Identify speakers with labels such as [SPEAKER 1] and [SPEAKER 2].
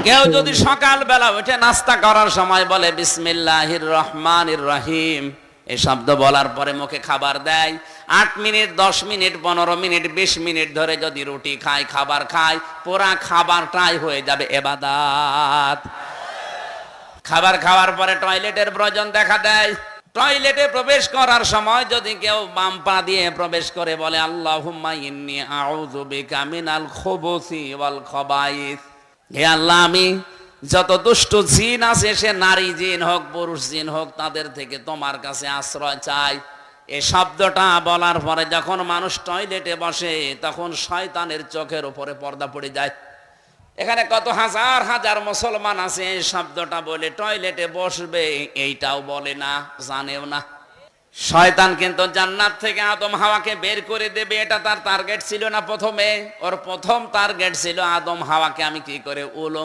[SPEAKER 1] কেউ যদি সকাল বেলা উঠে নাস্তা করার সময় বলে বিসমিল্লাহির রহমানির রহিম, এই শব্দ বলার পরে মুখে খাবার দেয়, 8 মিনিট 10 মিনিট 15 মিনিট 20 মিনিট ধরে যদি রুটি খায়, খাবার খায়, পুরা খাবারটাই হয়ে যাবে ইবাদত। খাবার খাওয়ার পরে টয়লেটের প্রয়োজন দেখা দেয়, টয়লেটে প্রবেশ করার সময় যদি কেউ বাম পা দিয়ে প্রবেশ করে বলে আল্লাহুম্মা ইন্নী আউযু বিকা মিনাল খুবুসি ওয়াল খাবাইস, হে আল্লাহ আমি যত দুষ্ট জিন আছে, সে নারী জিন হোক পুরুষ জিন হোক, তাদের থেকে তোমার কাছে আশ্রয় চাই। এই শব্দটা বলার পরে যখন মানুষ টয়লেটে বসে তখন শয়তানের চোখের উপরে পর্দা পড়ে যায়। এখানে কত হাজার হাজার মুসলমান আছে এই শব্দটা বলে টয়লেটে বসবে, এইটাও বলে না, জানেও না। শয়তান কিন্তু জান্নাত থেকে আদম হাওয়াকে বের করে দেবে, এটা তার টার্গেট ছিল না। প্রথমে ওর প্রথম টার্গেট ছিল আদম হাওয়াকে আমি কি করে উলঙ্গ